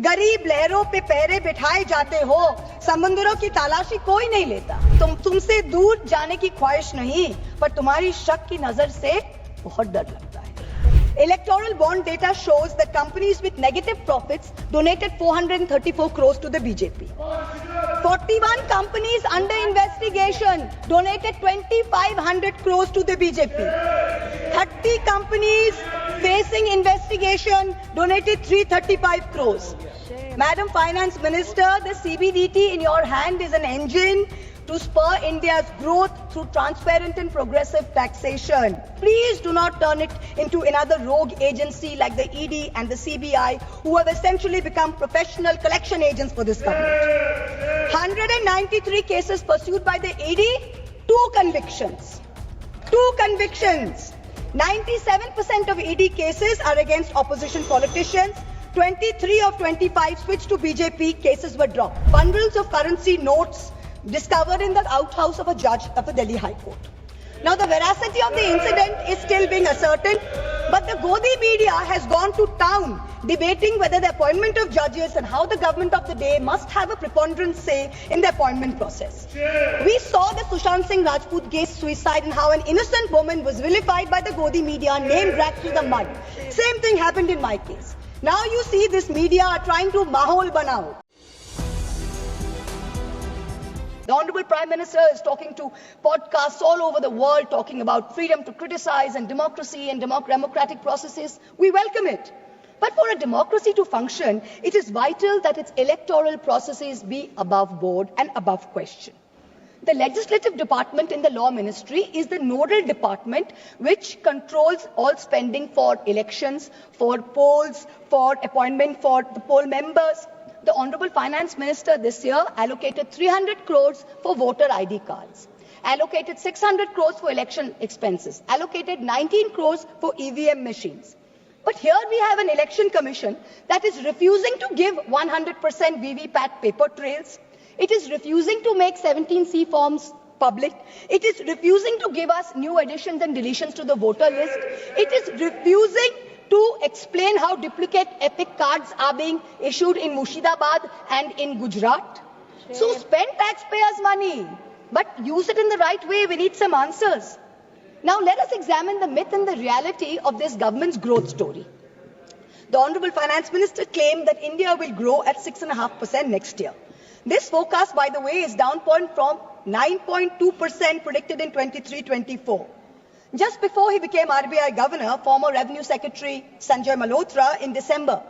गरीब लहरों पे पैरे बिठाए जाते हो, समुद्रों की तलाशी कोई नहीं लेता। तुमसे दूर जाने की ख्वाहिश नहीं, पर तुम्हारी शक की नजर से बहुत डर लगता है। Electoral bond data shows that companies with negative profits donated 434 crores to the BJP. 41 companies under investigation donated 2,500 crores to the BJP. 30 companies facing investigation donated 335 crores. Madam Finance Minister, the CBDT in your hand is an engine to spur India's growth through transparent and progressive taxation. Please do not turn it into another rogue agency like the ED and the CBI, who have essentially become professional collection agents for this government. 193 cases pursued by the ED, 2 convictions. 2 convictions. 97% of ED cases are against opposition politicians. 23 of 25 switched to BJP cases were dropped. Bundles of currency notes discovered in the outhouse of a judge of the Delhi High Court. Now, the veracity of the incident is still being ascertained, but the Godi media has gone to town debating whether the appointment of judges and how the government of the day must have a preponderant say in the appointment process. We saw the Sushant Singh Rajput case suicide and how an innocent woman was vilified by the Godi media, name dragged through the mud. Same thing happened in my case. Now you see this media are trying to mahol banao. The Honorable Prime Minister is talking to podcasts all over the world, talking about freedom to criticize and democracy and democratic processes. We welcome it. But for a democracy to function, it is vital that its electoral processes be above board and above question. The legislative department in the law ministry is the nodal department which controls all spending for elections, for polls, for appointment for the poll members. The Honorable Finance Minister this year allocated 300 crores for voter ID cards, allocated 600 crores for election expenses, allocated 19 crores for EVM machines. But here we have an election commission that is refusing to give 100% VVPAT paper trails. It is refusing to make 17C forms public. It is refusing to give us new additions and deletions to the voter list. It is refusing to explain how duplicate epic cards are being issued in Murshidabad and in Gujarat. So spend taxpayers' money, but use it in the right way. We need some answers. Now let us examine the myth and the reality of this government's growth story. The Honorable Finance Minister claimed that India will grow at 6.5% next year. This forecast, by the way, is down from 9.2% predicted in 23-24. Just before he became RBI Governor, former Revenue Secretary Sanjay Malhotra in December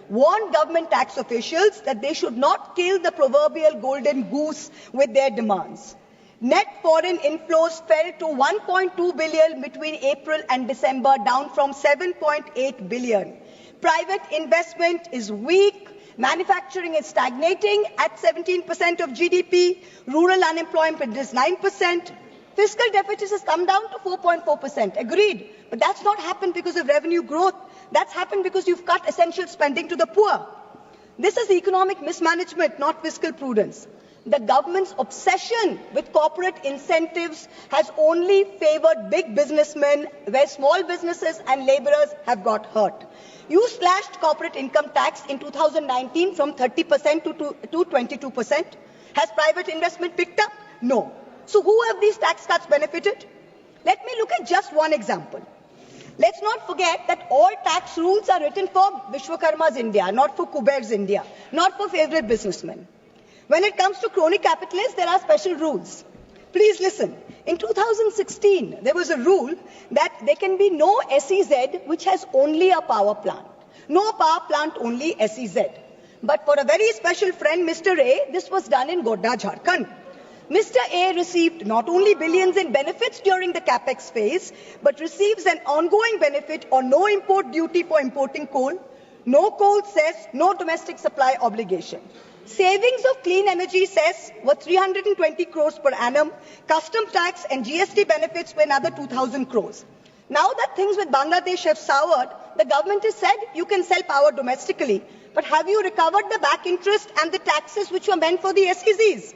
warned government tax officials that they should not kill the proverbial golden goose with their demands. Net foreign inflows fell to 1.2 billion between April and December, down from 7.8 billion. Private investment is weak. Manufacturing is stagnating at 17% of GDP. Rural unemployment is 9%. Fiscal deficit has come down to 4.4%. Agreed. But that's not happened because of revenue growth. That's happened because you've cut essential spending to the poor. This is economic mismanagement, not fiscal prudence. The government's obsession with corporate incentives has only favored big businessmen, where small businesses and laborers have got hurt. You slashed corporate income tax in 2019 from 30% to 22%. Has private investment picked up? No. So who have these tax cuts benefited? Let me look at just one example. Let's not forget that all tax rules are written for Vishwakarma's India, not for Kuber's India, not for favorite businessmen. When it comes to crony capitalists, there are special rules. Please listen. In 2016, there was a rule that there can be no SEZ which has only a power plant. No power plant, only SEZ. But for a very special friend, Mr. A, this was done in Godda, Jharkhand. Mr. A received not only billions in benefits during the capex phase, but receives an ongoing benefit on no import duty for importing coal, no coal cess, no domestic supply obligation. Savings of clean energy cess were 320 crores per annum. Custom tax and GST benefits were another 2,000 crores. Now that things with Bangladesh have soured, the government has said you can sell power domestically. But have you recovered the back interest and the taxes which were meant for the SEZs?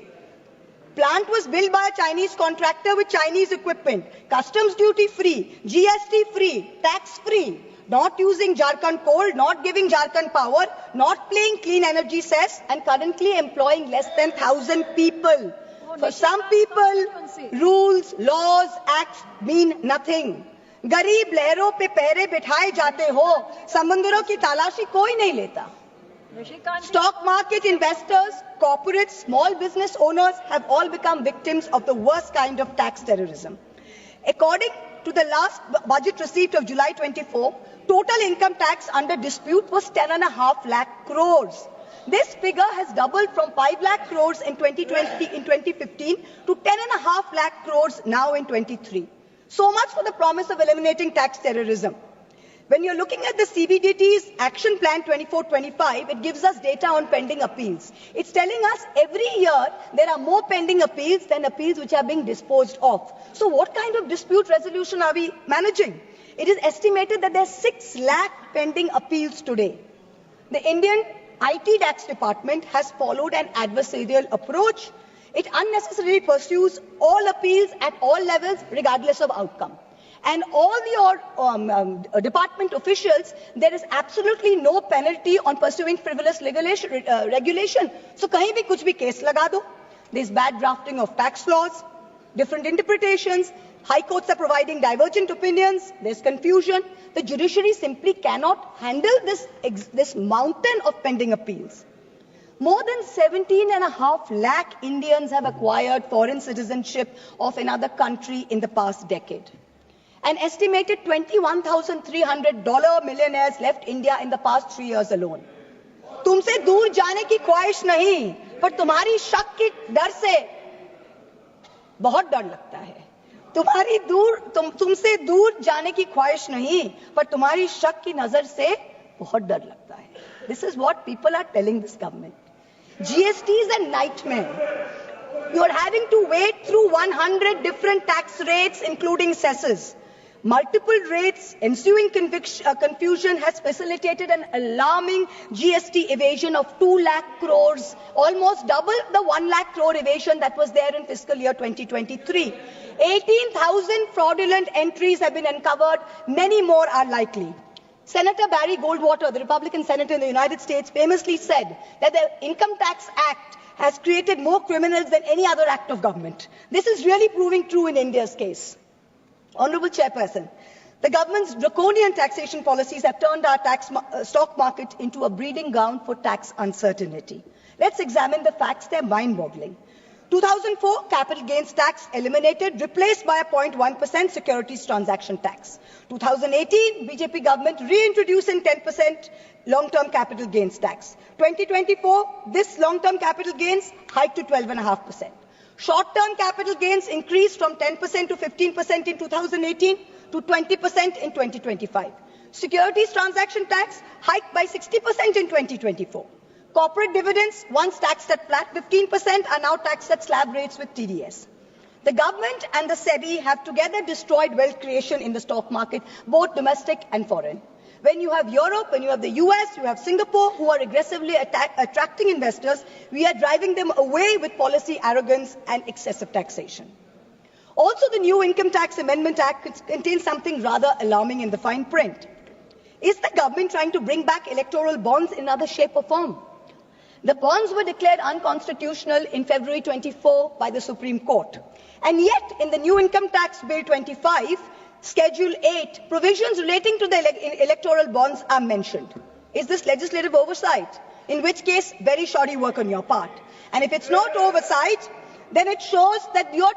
Plant was built by a Chinese contractor with Chinese equipment. Customs duty free, GST free, tax free. not using Jharkhand coal, not giving Jharkhand power, not paying clean energy cess, and currently employing less than 1,000 people. For some people, rules, laws, acts mean nothing. गरीब लहरों पे पैरे बिठाए जाते हो, समंदरों की तलाशी कोई नहीं लेता. Stock market investors, corporates, small business owners have all become victims of the worst kind of tax terrorism. According to the last budget receipt of July 24, total income tax under dispute was 10.5 lakh crores. This figure has doubled from 5 lakh crores in 2015 to 10.5 lakh crores now in 23. So much for the promise of eliminating tax terrorism. When you're looking at the CBDT's Action Plan 24-25, it gives us data on pending appeals. It's telling us every year there are more pending appeals than appeals which are being disposed of. So what kind of dispute resolution are we managing? It is estimated that there are 6 lakh pending appeals today. The Indian IT tax department has followed an adversarial approach. It unnecessarily pursues all appeals at all levels, regardless of outcome. And all the department officials, there is absolutely no penalty on pursuing frivolous regulation. So, kahin bhi kuch bhi case laga do. There's bad drafting of tax laws, different interpretations. High courts are providing divergent opinions. There's confusion. The judiciary simply cannot handle this mountain of pending appeals. More than 17.5 lakh Indians have acquired foreign citizenship of another country in the past decade. An estimated $21,300 millionaires left India in the past 3 years alone. तुमसे दूर जाने की ख्वाहिश नहीं, पर तुम्हारी शक की डर से बहुत डर लगता है. तुमसे दूर जाने की ख्वाहिश नहीं, पर तुम्हारी शक की नजर से बहुत डर लगता है. This is what people are telling this government. GST is a nightmare. You are having to wade through 100 different tax rates, including cesses. Multiple rates, ensuing confusion has facilitated an alarming GST evasion of 2 lakh crores, almost double the 1 lakh crore evasion that was there in fiscal year 2023. 18,000 fraudulent entries have been uncovered. Many more are likely. Senator Barry Goldwater, the Republican senator in the United States, famously said that the Income Tax Act has created more criminals than any other act of government. This is really proving true in India's case. Honourable Chairperson, the government's draconian taxation policies have turned our stock market into a breeding ground for tax uncertainty. Let's examine the facts. They're mind-boggling. 2004, capital gains tax eliminated, replaced by a 0.1% securities transaction tax. 2018, BJP government reintroducing 10% long-term capital gains tax. 2024, this long-term capital gains hiked to 12.5%. Short-term capital gains increased from 10% to 15% in 2018 to 20% in 2025. Securities transaction tax hiked by 60% in 2024. Corporate dividends, once taxed at flat 15%, are now taxed at slab rates with TDS. The government and the SEBI have together destroyed wealth creation in the stock market, both domestic and foreign. When you have Europe, when you have the US, you have Singapore, who are aggressively attracting investors, we are driving them away with policy arrogance and excessive taxation. Also, the new Income Tax Amendment Act contains something rather alarming in the fine print. Is the government trying to bring back electoral bonds in another shape or form? The bonds were declared unconstitutional in February 24 by the Supreme Court. And yet, in the new Income Tax Bill 25, Schedule 8, provisions relating to the electoral bonds are mentioned. Is this legislative oversight? In which case, very shoddy work on your part. And if it's not oversight, then it shows that you're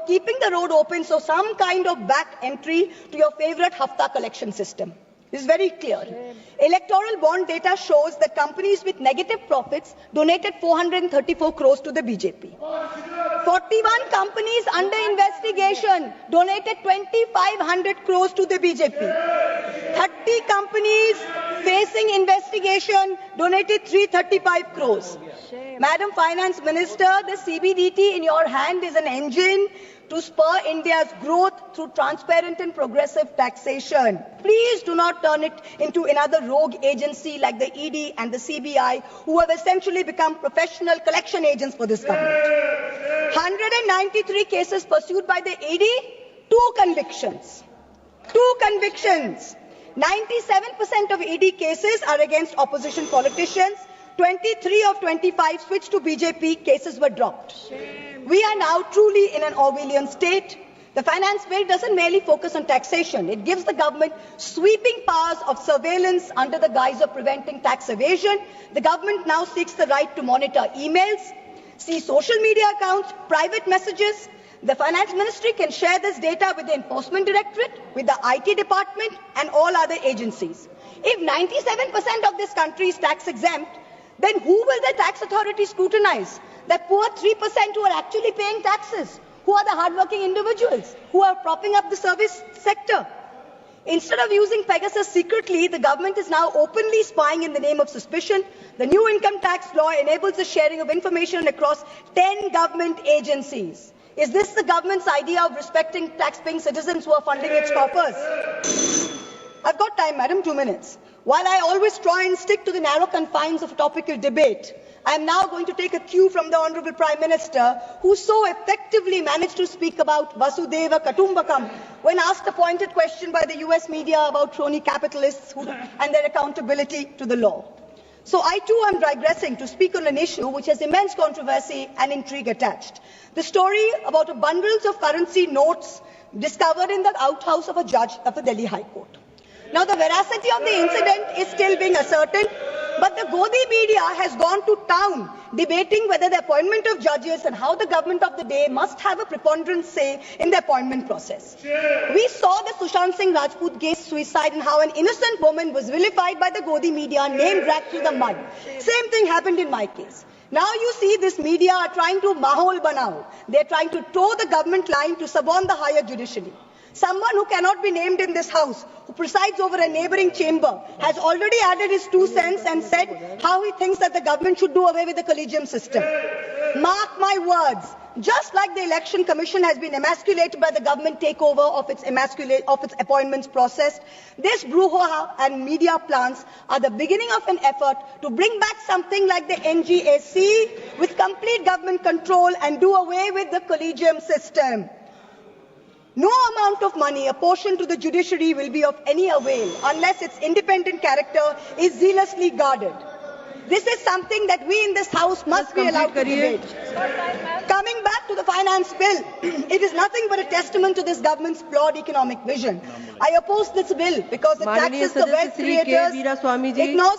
keeping the road open, so some kind of back entry to your favorite Hafta collection system. This is very clear. Electoral bond data shows that companies with negative profits donated 434 crores to the BJP. 41 companies under investigation donated 2,500 crores to the BJP. 30 companies facing investigation donated 335 crores. Madam Finance Minister, the CBDT in your hand is an engine to spur India's growth through transparent and progressive taxation. Please do not turn it into another rogue agency like the ED and the CBI, who have essentially become professional collection agents for this government. 193 cases pursued by the ED, 2 convictions. 2 convictions. 97% of ED cases are against opposition politicians. 23 of 25 switched to BJP, cases were dropped. We are now truly in an Orwellian state. The finance bill doesn't merely focus on taxation. It gives the government sweeping powers of surveillance under the guise of preventing tax evasion. The government now seeks the right to monitor emails, see social media accounts, private messages. The finance ministry can share this data with the enforcement directorate, with the IT department and all other agencies. If 97% of this country is tax exempt, then who will the tax authority scrutinize? The poor 3% who are actually paying taxes, who are the hardworking individuals, who are propping up the service sector. Instead of using Pegasus secretly, the government is now openly spying in the name of suspicion. The new income tax law enables the sharing of information across 10 government agencies. Is this the government's idea of respecting tax-paying citizens who are funding its coffers? I've got time, madam, 2 minutes. While I always try and stick to the narrow confines of a topical debate, I am now going to take a cue from the Honourable Prime Minister, who so effectively managed to speak about Vasudhaiva Kutumbakam when asked a pointed question by the US media about crony capitalists and their accountability to the law. So I too am digressing to speak on an issue which has immense controversy and intrigue attached. The story about bundles of currency notes discovered in the outhouse of a judge of the Delhi High Court. Now, the veracity of the incident is still being ascertained, but the Godi media has gone to town debating whether the appointment of judges and how the government of the day must have a preponderant say in the appointment process. We saw the Sushant Singh Rajput case suicide and how an innocent woman was vilified by the Godi media, name dragged through the mud. Same thing happened in my case. Now you see this media are trying to mahol banao. They are trying to toe the government line to suborn the higher judiciary. Someone who cannot be named in this house, who presides over a neighbouring chamber, has already added his 2 cents and said how he thinks that the government should do away with the collegium system. Mark my words, just like the Election Commission has been emasculated by the government takeover of its appointments process, this brouhaha and media plants are the beginning of an effort to bring back something like the NGAC with complete government control and do away with the collegium system. No amount of money apportioned to the judiciary will be of any avail unless its independent character is zealously guarded. This is something that we in this House must be allowed to debate. Coming back to the finance bill, it is nothing but a testament to this government's flawed economic vision. I oppose this bill because it taxes the wealth creators,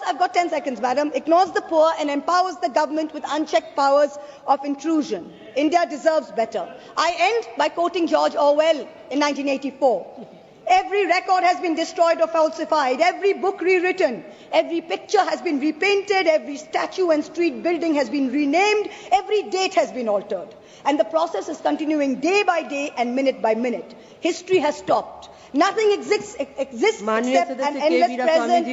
I've got 10 seconds, madam, ignores the poor and empowers the government with unchecked powers of intrusion. India deserves better. I end by quoting George Orwell in 1984. Every record has been destroyed or falsified, every book rewritten, every picture has been repainted, every statue and street building has been renamed, every date has been altered. And the process is continuing day by day and minute by minute. History has stopped. Nothing exists except an endless present.